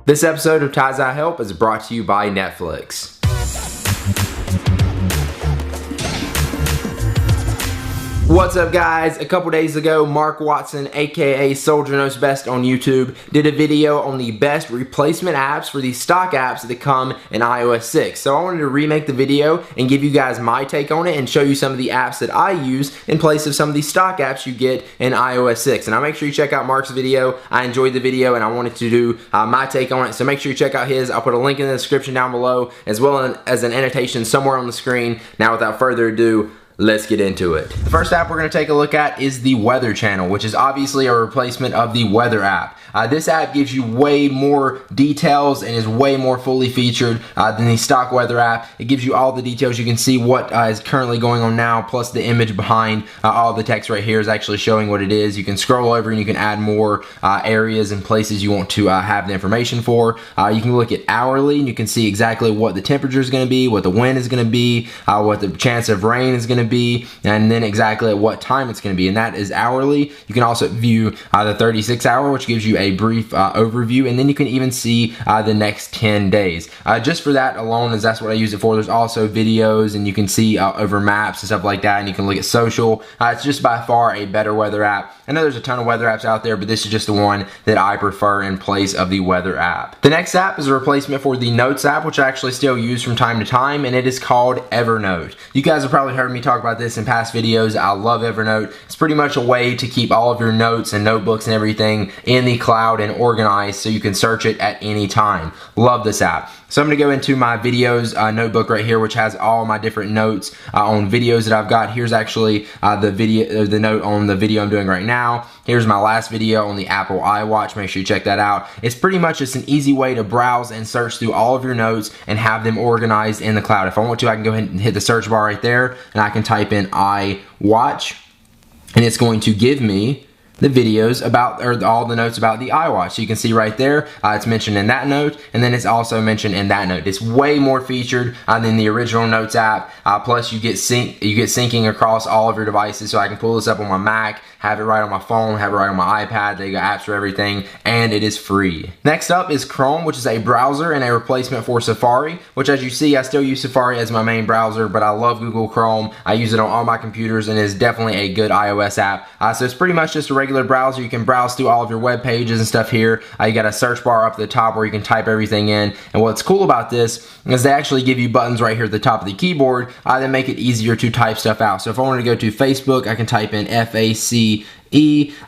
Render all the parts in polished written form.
This episode of Ty's Eye Help is brought to you by Netflix. What's up, guys? A couple days ago, Mark Watson, aka Soldier Knows Best on YouTube, did a video on the best replacement apps for the stock apps that come in iOS 6. So I wanted to remake the video and give you guys my take on it and show you some of the apps that I use in place of some of the stock apps you get in iOS 6. And I'll make sure you check out Mark's video. I enjoyed the video and I wanted to do my take on it. So make sure you check out his. I'll put a link in the description down below as well as an annotation somewhere on the screen. Now without further ado, let's get into it. The first app we're going to take a look at is the Weather Channel, which is obviously a replacement of the Weather app. This app gives you way more details and is way more fully featured than the stock weather app. It gives you all the details. You can see what is currently going on now, plus the image behind all the text right here is actually showing what it is. You can scroll over and you can add more areas and places you want to have the information for. You can look at hourly and you can see exactly what the temperature is going to be, what the wind is going to be, what the chance of rain is going to be, and then exactly at what time it's going to be, and that is hourly. You can also view the 36 hour, which gives you a brief overview, and then you can even see the next 10 days. Just for that alone, as that's what I use it for. There's also videos, and you can see over maps and stuff like that, and you can look at social. It's just by far a better weather app. I know there's a ton of weather apps out there, but this is just the one that I prefer in place of the weather app. The next app is a replacement for the Notes app, which I actually still use from time to time, and it is called Evernote. You guys have probably heard me talk about this in past videos. I love Evernote. It's pretty much a way to keep all of your notes and notebooks and everything in the cloud and organized so you can search it at any time. Love this app. So I'm going to go into my videos notebook right here, which has all my different notes on videos that I've got. Here's actually the note on the video I'm doing right now. Here's my last video on the Apple iWatch. Make sure you check that out. It's pretty much just an easy way to browse and search through all of your notes and have them organized in the cloud. If I want to, I can go ahead and hit the search bar right there, and I can type in iWatch, and it's going to give me the videos about, or all the notes about the iWatch. So you can see right there, it's mentioned in that note, and then it's also mentioned in that note. It's way more featured than the original Notes app. Plus, you get syncing across all of your devices. So I can pull this up on my Mac, have it right on my phone, have it right on my iPad. They got apps for everything, and it is free. Next up is Chrome, which is a browser and a replacement for Safari. Which, as you see, I still use Safari as my main browser, but I love Google Chrome. I use it on all my computers, and it is definitely a good iOS app. So it's pretty much just a regular browser. You can browse through all of your web pages and stuff here. You got a search bar up at the top where you can type everything in. And what's cool about this is they actually give you buttons right here at the top of the keyboard that make it easier to type stuff out. So if I wanted to go to Facebook, I can type in FACE,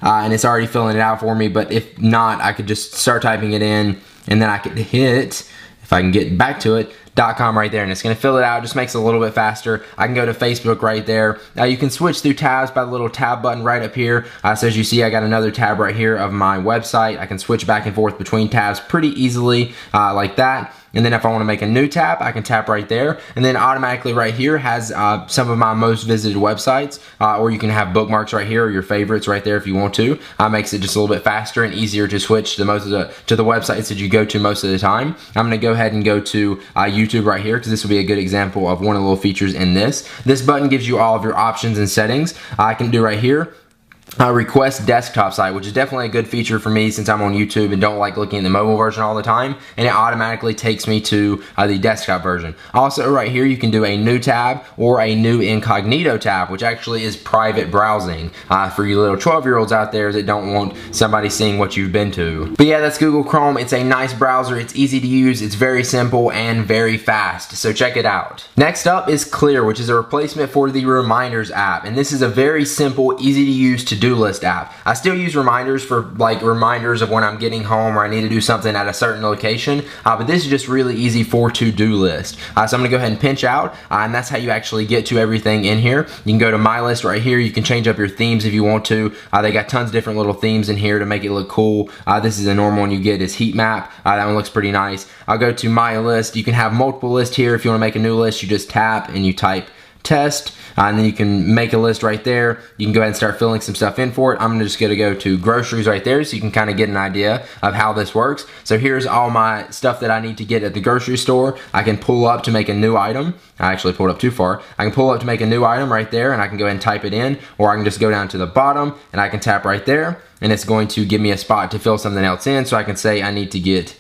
and it's already filling it out for me. But if not, I could just start typing it in, and then I could hit, if I can get back to it, .com right there, and it's going to fill it out. Just makes it a little bit faster. I can go to Facebook right there. You can switch through tabs by the little tab button right up here. So as you see, I got another tab right here of my website. I can switch back and forth between tabs pretty easily like that. And then if I want to make a new tab, I can tap right there. And then automatically right here has some of my most visited websites, or you can have bookmarks right here or your favorites right there if you want to. Makes it just a little bit faster and easier to switch to the websites that you go to most of the time. I'm going to go ahead and go to YouTube right here, because this will be a good example of one of the little features in this. This button gives you all of your options and settings. I can do right here. Request desktop site, which is definitely a good feature for me since I'm on YouTube and don't like looking at the mobile version all the time, and it automatically takes me to the desktop version. Also right here you can do a new tab or a new incognito tab, which actually is private browsing for you little 12-year-olds out there that don't want somebody seeing what you've been to. But yeah, that's Google Chrome. It's a nice browser. It's easy to use. It's very simple and very fast, so check it out. Next up is Clear, which is a replacement for the Reminders app, and this is a very simple, easy to use to-do list app. I still use Reminders for like reminders of when I'm getting home or I need to do something at a certain location, but this is just really easy for to-do list. So I'm going to go ahead and pinch out, and that's how you actually get to everything in here. You can go to My List right here. You can change up your themes if you want to. They got tons of different little themes in here to make it look cool. This is a normal one you get is Heat Map. That one looks pretty nice. I'll go to My List. You can have multiple lists here. If you want to make a new list, you just tap and you type test, and then you can make a list right there. You can go ahead and start filling some stuff in for it. I'm just gonna go to groceries right there so you can kind of get an idea of how this works. So here's all my stuff that I need to get at the grocery store. I can pull up to make a new item. I actually pulled up too far. I can pull up to make a new item right there, and I can go ahead and type it in, or I can just go down to the bottom and I can tap right there, and it's going to give me a spot to fill something else in. So I can say I need to get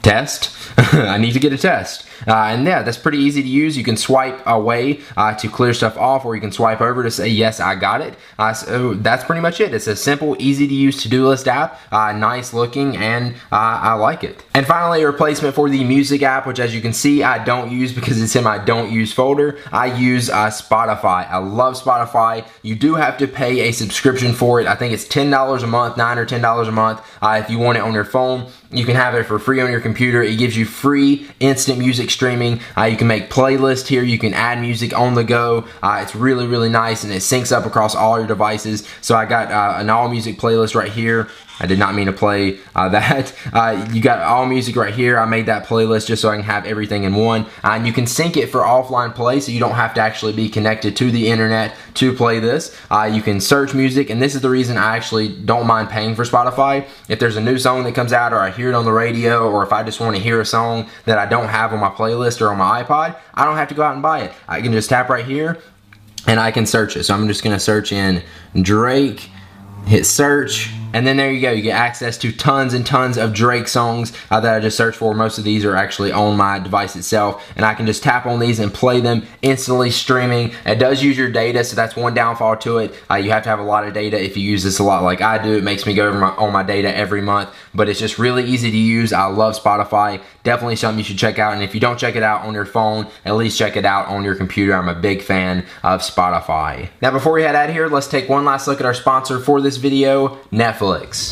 test. I need to get a test. And yeah, that's pretty easy to use. You can swipe away to clear stuff off, or you can swipe over to say, yes, I got it. So that's pretty much it. It's a simple, easy to use to-do list app. Nice looking, and I like it. And finally, a replacement for the music app, which as you can see, I don't use because it's in my don't use folder. I use Spotify. I love Spotify. You do have to pay a subscription for it. I think it's $10 a month, $9 or $10 a month. If you want it on your phone, you can have it for free on your computer. It gives you free instant music streaming. You can make playlists here. You can add music on the go. It's really, really nice, and it syncs up across all your devices. So I got an all music playlist right here. I did not mean to play that. You got all music right here. I made that playlist just so I can have everything in one. And you can sync it for offline play, so you don't have to actually be connected to the internet to play this. You can search music, and this is the reason I actually don't mind paying for Spotify. If there's a new song that comes out, or I hear it on the radio, or if I just want to hear a song that I don't have on my playlist or on my iPod, I don't have to go out and buy it. I can just tap right here, and I can search it. So I'm just gonna search in Drake, hit search, and then there you go. You get access to tons and tons of Drake songs that I just searched for. Most of these are actually on my device itself, and I can just tap on these and play them instantly streaming. It does use your data, so that's one downfall to it. You have to have a lot of data if you use this a lot like I do. It makes me go over on my data every month, but it's just really easy to use. I love Spotify. Definitely something you should check out, and if you don't check it out on your phone, at least check it out on your computer. I'm a big fan of Spotify. Now before we head out of here, let's take one last look at our sponsor for this video, Netflix.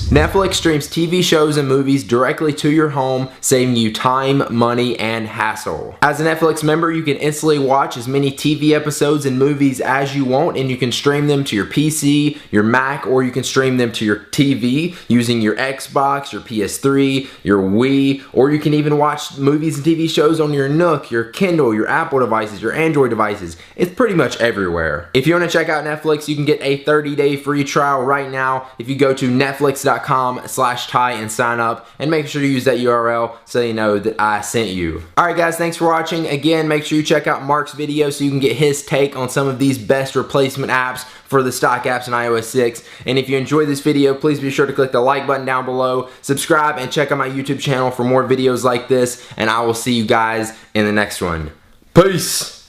Netflix streams TV shows and movies directly to your home, saving you time, money, and hassle. As a Netflix member, you can instantly watch as many TV episodes and movies as you want, and you can stream them to your PC, your Mac, or you can stream them to your TV using your Xbox, your PS3, your Wii, or you can even watch movies and TV shows on your Nook, your Kindle, your Apple devices, your Android devices. It's pretty much everywhere. If you want to check out Netflix, you can get a 30-day free trial right now if you go to netflix.com/Ty and sign up, and make sure to use that URL so they know that I sent you. Alright guys, thanks for watching. Again, make sure you check out Mark's video so you can get his take on some of these best replacement apps for the stock apps in iOS 6. And if you enjoyed this video, please be sure to click the like button down below, subscribe, and check out my YouTube channel for more videos like this, and I will see you guys in the next one. Peace!